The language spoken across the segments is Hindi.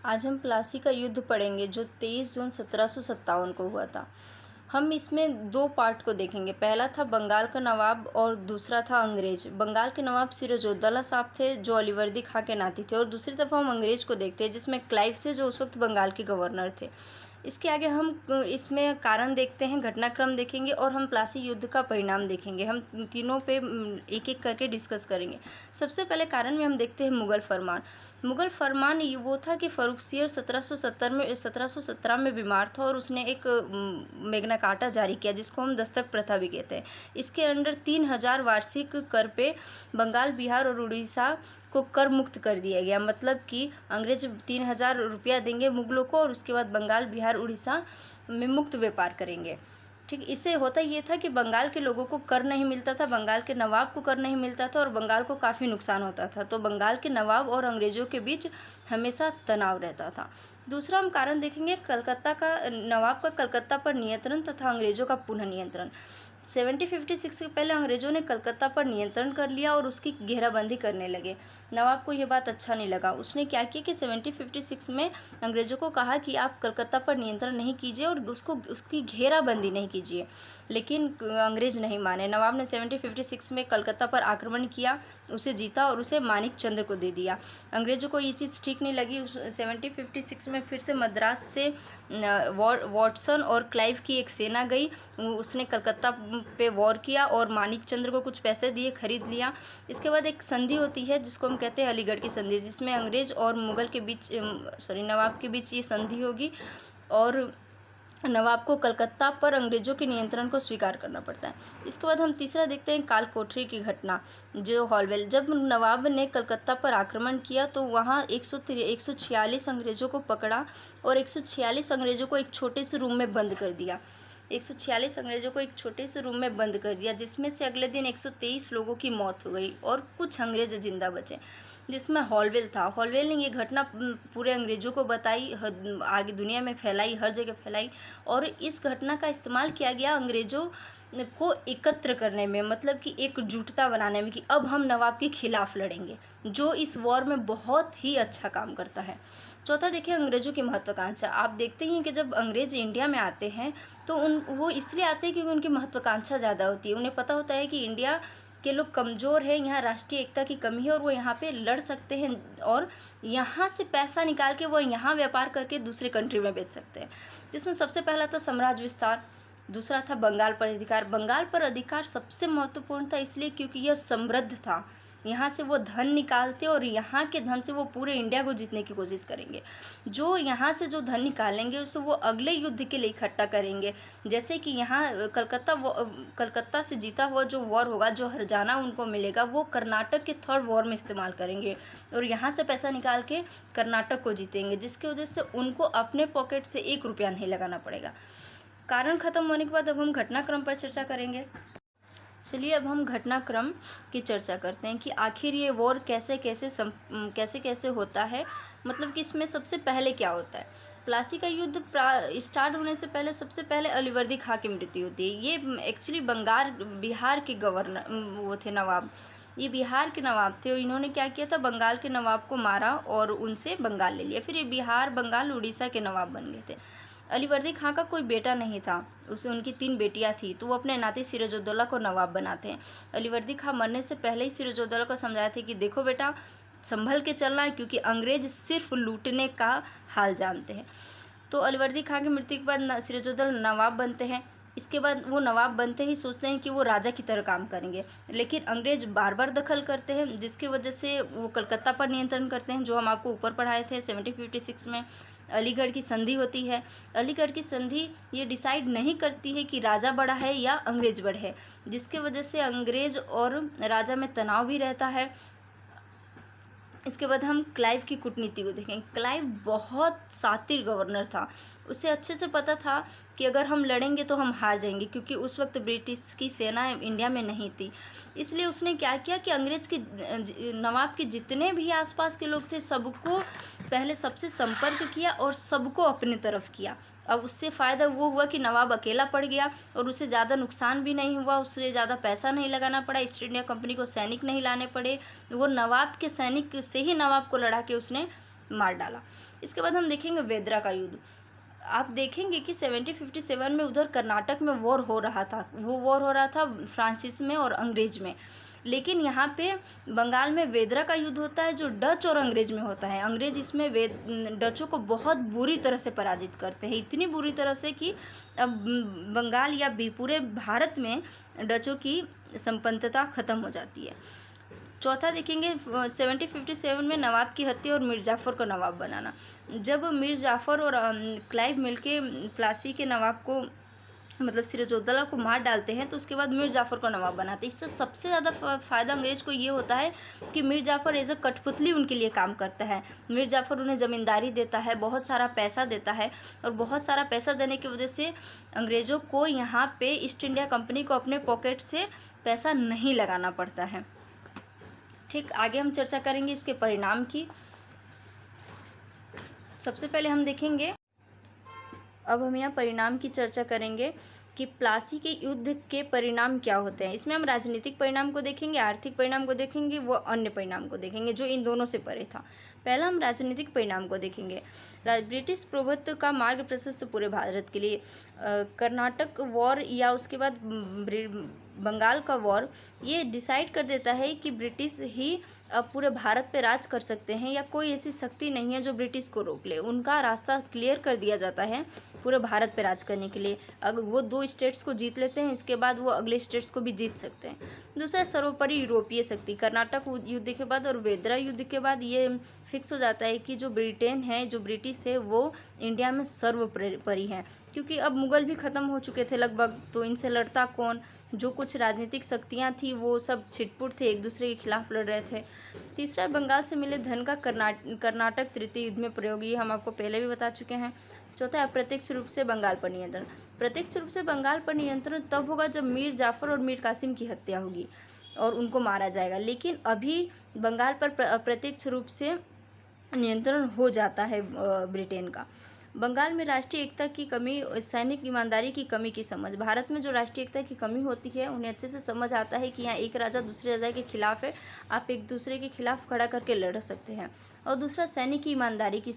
आज हम प्लासी का युद्ध पढ़ेंगे जो 23 जून 1757 को हुआ था। हम इसमें दो पार्ट को देखेंगे। पहला था बंगाल का नवाब और दूसरा था अंग्रेज। बंगाल के नवाब सिराजुद्दौला साहब थे जो अलीवर्दी खां के नाती थे, और दूसरी तरफ हम अंग्रेज को देखते हैं जिसमें क्लाइव थे जो उस वक्त बंगाल के गवर्नर थे। इसके आगे हम इसमें कारण देखते हैं, घटनाक्रम देखेंगे और हम प्लासी युद्ध का परिणाम देखेंगे। हम तीनों पे एक एक करके डिस्कस करेंगे। सबसे पहले कारण में हम देखते हैं मुग़ल फरमान। मुग़ल फरमान ये वो था कि फ़र्रुखसियर 1717 में बीमार था और उसने एक मैग्ना कार्टा जारी किया जिसको हम दस्तक प्रथा भी कहते हैं। इसके अंडर 3000 वार्षिक कर पे बंगाल, बिहार और उड़ीसा को कर मुक्त कर दिया गया। मतलब कि अंग्रेज 3000 रुपया देंगे मुग़लों को और उसके बाद बंगाल, बिहार, उड़ीसा में मुक्त व्यापार करेंगे। ठीक, इससे होता ये था कि बंगाल के लोगों को कर नहीं मिलता था, बंगाल के नवाब को कर नहीं मिलता था और बंगाल को काफ़ी नुकसान होता था। तो बंगाल के नवाब और अंग्रेज़ों के बीच हमेशा तनाव रहता था। दूसरा हम कारण देखेंगे कलकत्ता का नवाब का कलकत्ता पर नियंत्रण तथा अंग्रेज़ों का पुनः नियंत्रण। 1756 से पहले अंग्रेज़ों ने कलकत्ता पर नियंत्रण कर लिया और उसकी घेराबंदी करने लगे। नवाब को यह बात अच्छा नहीं लगा। उसने क्या किया कि 1756 में अंग्रेज़ों को कहा कि आप कलकत्ता पर नियंत्रण नहीं कीजिए और उसकी घेराबंदी नहीं कीजिए, लेकिन अंग्रेज़ नहीं माने। नवाब ने 1756 में कलकत्ता पर आक्रमण किया, उसे जीता और उसे मानिक चंद्र को दे दिया। अंग्रेज़ों को ये चीज़ ठीक नहीं लगी। 1756 में फिर से मद्रास से वॉटसन और क्लाइव की एक सेना गई। उसने कलकत्ता पे वॉर किया और मानिक चंद्र को कुछ पैसे दिए, खरीद लिया। इसके बाद एक संधि होती है जिसको हम कहते हैं अलीगढ़ की संधि, जिसमें अंग्रेज और मुग़ल के बीच नवाब के बीच ये संधि होगी और नवाब को कलकत्ता पर अंग्रेज़ों के नियंत्रण को स्वीकार करना पड़ता है। इसके बाद हम तीसरा देखते हैं काल कोठरी की घटना, जो हॉलवेल। जब नवाब ने कलकत्ता पर आक्रमण किया तो वहाँ 146 अंग्रेज़ों को पकड़ा और 146 अंग्रेज़ों को एक छोटे से रूम में बंद कर दिया। 146 अंग्रेज़ों को एक छोटे से रूम में बंद कर दिया, जिसमें से अगले दिन 123 लोगों की मौत हो गई और कुछ अंग्रेज़ जिंदा बचे, जिसमें हॉलवेल था। हॉलवेल ने ये घटना पूरे अंग्रेज़ों को बताई, आगे दुनिया में फैलाई, हर जगह फैलाई और इस घटना का इस्तेमाल किया गया अंग्रेज़ों को एकत्र करने में, मतलब कि एकजुटता बनाने में कि अब हम नवाब के खिलाफ लड़ेंगे, जो इस वॉर में बहुत ही अच्छा काम करता है। चौथा देखिए अंग्रेज़ों की महत्वाकांक्षा। आप देखते हैं कि जब अंग्रेज़ इंडिया में आते हैं तो वो इसलिए आते हैं क्योंकि उनकी महत्वाकांक्षा ज़्यादा होती है। उन्हें पता होता है कि इंडिया के लोग कमज़ोर हैं, यहाँ राष्ट्रीय एकता की कमी है और वो यहाँ पे लड़ सकते हैं और यहाँ से पैसा निकाल के वो यहाँ व्यापार करके दूसरे कंट्री में बेच सकते हैं। जिसमें सबसे पहला था साम्राज्य विस्तार, दूसरा था बंगाल पर अधिकार। बंगाल पर अधिकार सबसे महत्वपूर्ण था इसलिए क्योंकि यह समृद्ध था। यहाँ से वो धन निकालते और यहाँ के धन से वो पूरे इंडिया को जीतने की कोशिश करेंगे। जो यहाँ से जो धन निकालेंगे उससे वो अगले युद्ध के लिए इकट्ठा करेंगे। जैसे कि यहाँ कलकत्ता से जीता हुआ जो वॉर होगा, जो हरजाना उनको मिलेगा, वो कर्नाटक के थर्ड वॉर में इस्तेमाल करेंगे और यहाँ से पैसा निकाल के कर्नाटक को जीतेंगे, जिसकी वजह से उनको अपने पॉकेट से 1 रुपया नहीं लगाना पड़ेगा। कारण खत्म होने के बाद अब हम घटनाक्रम पर चर्चा करेंगे। चलिए अब हम घटनाक्रम की चर्चा करते हैं कि आखिर ये वॉर कैसे कैसे होता है, मतलब कि इसमें सबसे पहले क्या होता है। प्लासी का युद्ध स्टार्ट होने से पहले सबसे पहले अलीवर्दी खां की मृत्यु होती है। ये एक्चुअली बिहार के गवर्नर वो थे, नवाब। ये बिहार के नवाब थे और इन्होंने क्या किया था, बंगाल के नवाब को मारा और उनसे बंगाल ले लिया। फिर ये बिहार, बंगाल, उड़ीसा के नवाब बन गए थे। अलीवर्दी खां का कोई बेटा नहीं था, उसे उनकी 3 बेटियां थी, तो वो अपने नाती सिराजुद्दौला को नवाब बनाते हैं। अलीवर्दी खां मरने से पहले ही सिराजुद्दौला को समझाया था कि देखो बेटा, संभल के चलना है क्योंकि अंग्रेज सिर्फ लूटने का हाल जानते हैं। तो अलीवर्दी खां की मृत्यु के बाद सिराजुद्दौला नवाब बनते हैं। इसके बाद वो नवाब बनते ही सोचते हैं कि वो राजा की तरह काम करेंगे, लेकिन अंग्रेज बार बार दखल करते हैं, जिसकी वजह से वो कलकत्ता पर नियंत्रण करते हैं, जो हम आपको ऊपर पढ़ाए थे 1756 में। अलीगढ़ की संधि होती है। अलीगढ़ की संधि ये डिसाइड नहीं करती है कि राजा बड़ा है या अंग्रेज बड़े है, जिसके वजह से अंग्रेज और राजा में तनाव भी रहता है। इसके बाद हम क्लाइव की कूटनीति को देखें। क्लाइव बहुत शातिर गवर्नर था। उसे अच्छे से पता था कि अगर हम लड़ेंगे तो हम हार जाएंगे, क्योंकि उस वक्त ब्रिटिश की सेना इंडिया में नहीं थी। इसलिए उसने क्या किया कि अंग्रेज के नवाब के जितने भी आसपास के लोग थे सबको पहले सबसे संपर्क किया और सबको अपनी तरफ किया। अब उससे फ़ायदा वो हुआ कि नवाब अकेला पड़ गया और उसे ज़्यादा नुकसान भी नहीं हुआ, उससे ज़्यादा पैसा नहीं लगाना पड़ा, ईस्ट इंडिया कंपनी को सैनिक नहीं लाने पड़े। वो नवाब के सैनिक से ही नवाब को लड़ा के उसने मार डाला। इसके बाद हम देखेंगे वेदरा का युद्ध। आप देखेंगे कि 1757 में उधर कर्नाटक में वॉर हो रहा था, वो वॉर हो रहा था फ्रांसीस में और अंग्रेज में, लेकिन यहाँ पे बंगाल में वेदरा का युद्ध होता है जो डच और अंग्रेज में होता है। अंग्रेज इसमें डचों को बहुत बुरी तरह से पराजित करते हैं, इतनी बुरी तरह से कि अब बंगाल या भी पूरे भारत में डचों की संपन्नता खत्म हो जाती है। चौथा देखेंगे 1757 में नवाब की हत्या और मीर जाफ़र को नवाब बनाना। जब मीर जाफ़र और क्लाइव मिलके प्लासी के नवाब को मतलब सिराजुद्दौला को मार डालते हैं, तो उसके बाद मीर जाफ़र को नवाब बनाते हैं। इससे सबसे ज़्यादा फ़ायदा अंग्रेज़ को ये होता है कि मीर जाफ़र एज अ कठपुतली उनके लिए काम करता है। मीर जाफ़र उन्हें ज़मींदारी देता है, बहुत सारा पैसा देता है, और बहुत सारा पैसा देने की वजह से अंग्रेज़ों को यहाँ पे ईस्ट इंडिया कंपनी को अपने पॉकेट से पैसा नहीं लगाना पड़ता है। ठीक, आगे हम चर्चा करेंगे इसके परिणाम की। सबसे पहले हम देखेंगे, अब हम यहाँ परिणाम की चर्चा करेंगे कि प्लासी के युद्ध के परिणाम क्या होते हैं। इसमें हम राजनीतिक परिणाम को देखेंगे, आर्थिक परिणाम को देखेंगे, वो अन्य परिणाम को देखेंगे जो इन दोनों से परे था। पहला हम राजनीतिक परिणाम को देखेंगे। ब्रिटिश प्रभुत्व का मार्ग प्रशस्त पूरे भारत के लिए। कर्नाटक वॉर या उसके बाद बंगाल का वॉर ये डिसाइड कर देता है कि ब्रिटिश ही अब पूरे भारत पे राज कर सकते हैं, या कोई ऐसी शक्ति नहीं है जो ब्रिटिश को रोक ले। उनका रास्ता क्लियर कर दिया जाता है पूरे भारत पे राज करने के लिए। अगर वो 2 स्टेट्स को जीत लेते हैं, इसके बाद वो अगले स्टेट्स को भी जीत सकते हैं। दूसरा, सर्वोपरि यूरोपीय शक्ति। कर्नाटक युद्ध के बाद और वेदरा युद्ध के बाद ये फिक्स हो जाता है कि जो ब्रिटेन है, जो ब्रिटिश है, वो इंडिया में सर्वोपरि है, क्योंकि अब मुग़ल भी ख़त्म हो चुके थे लगभग, तो इनसे लड़ता कौन। जो कुछ राजनीतिक शक्तियाँ थी वो सब छिटपुट थे, एक दूसरे के खिलाफ लड़ रहे थे। तीसरा, बंगाल से मिले धन का कर्नाटक तृतीय युद्ध में प्रयोग, ये हम आपको पहले भी बता चुके हैं। चौथा, अप्रत्यक्ष रूप से बंगाल पर नियंत्रण। प्रत्यक्ष रूप से बंगाल पर नियंत्रण तब होगा जब मीर जाफ़र और मीर कासिम की हत्या होगी और उनको मारा जाएगा, लेकिन अभी बंगाल पर अप्रत्यक्ष रूप से नियंत्रण हो जाता है ब्रिटेन का। बंगाल में राष्ट्रीय एकता की कमी, सैनिक ईमानदारी की कमी की समझ। भारत में जो राष्ट्रीय एकता की कमी होती है, उन्हें अच्छे से समझ आता है कि यहाँ एक राजा दूसरे राजा के खिलाफ है, आप एक दूसरे के खिलाफ खड़ा करके लड़ सकते हैं। और दूसरा, सैनिक की ईमानदारी की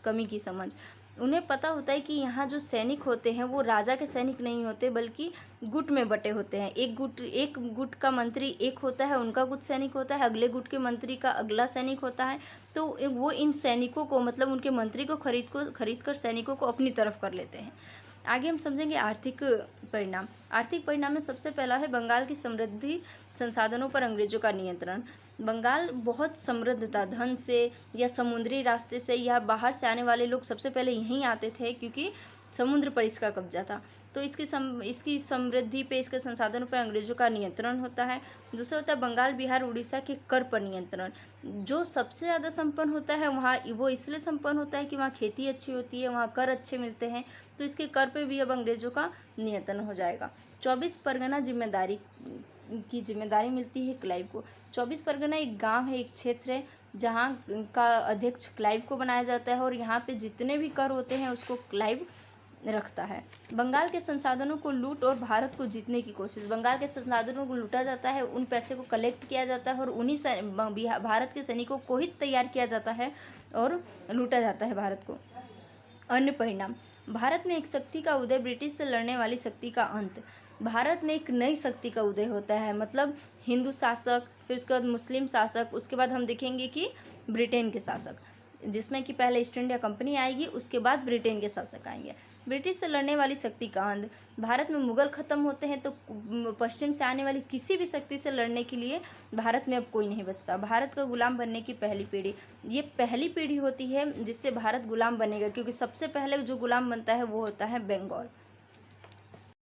कमी की समझ। उन्हें पता होता है कि यहाँ जो सैनिक होते हैं वो राजा के सैनिक नहीं होते, बल्कि गुट में बटे होते हैं। एक गुट का मंत्री एक होता है, उनका कुछ सैनिक होता है, अगले गुट के मंत्री का अगला सैनिक होता है, तो वो इन सैनिकों को, मतलब उनके मंत्री को खरीद कर सैनिकों को अपनी तरफ कर लेते हैं। आगे हम समझेंगे आर्थिक परिणाम। आर्थिक परिणाम में सबसे पहला है बंगाल की समृद्धि संसाधनों पर अंग्रेजों का नियंत्रण। बंगाल बहुत समृद्ध था, धन से या समुद्री रास्ते से या बाहर से आने वाले लोग सबसे पहले यहीं आते थे, क्योंकि समुद्र पर इसका कब्जा था। तो इसकी समृद्धि पे, इसके संसाधनों पर अंग्रेजों का नियंत्रण होता है। दूसरा होता है बंगाल, बिहार, उड़ीसा के कर पर नियंत्रण। जो सबसे ज़्यादा संपन्न होता है वहाँ, वो इसलिए संपन्न होता है कि वहाँ खेती अच्छी होती है, वहाँ कर अच्छे मिलते हैं, तो इसके कर पे भी अब अंग्रेजों का नियंत्रण हो जाएगा। 24 परगना की जिम्मेदारी मिलती है क्लाइव को। 24 परगना एक गांव है, एक क्षेत्र है, जहां का अध्यक्ष क्लाइव को बनाया जाता है, और यहाँ पे जितने भी कर होते हैं उसको क्लाइव रखता है। बंगाल के संसाधनों को लूट और भारत को जीतने की कोशिश। बंगाल के संसाधनों को लूटा जाता है, उन पैसे को कलेक्ट किया जाता है और उन्हीं भारत के सैनिकों को ही तैयार किया जाता है और लूटा जाता है भारत को। अन्य परिणाम, भारत में एक शक्ति का उदय, ब्रिटिश से लड़ने वाली शक्ति का अंत। भारत में एक नई शक्ति का उदय होता है, मतलब हिंदू शासक, फिर उसके बाद मुस्लिम शासक, उसके बाद हम देखेंगे कि ब्रिटेन के शासक, जिसमें कि पहले ईस्ट इंडिया कंपनी आएगी, उसके बाद ब्रिटेन के शासक आएंगे। ब्रिटिश से लड़ने वाली शक्ति का अंत, भारत में मुग़ल ख़त्म होते हैं तो पश्चिम से आने वाली किसी भी शक्ति से लड़ने के लिए भारत में अब कोई नहीं बचता। भारत का गुलाम बनने की पहली पीढ़ी, ये पहली पीढ़ी होती है जिससे भारत गुलाम बनेगा, क्योंकि सबसे पहले जो गुलाम बनता है वो होता है बंगाल।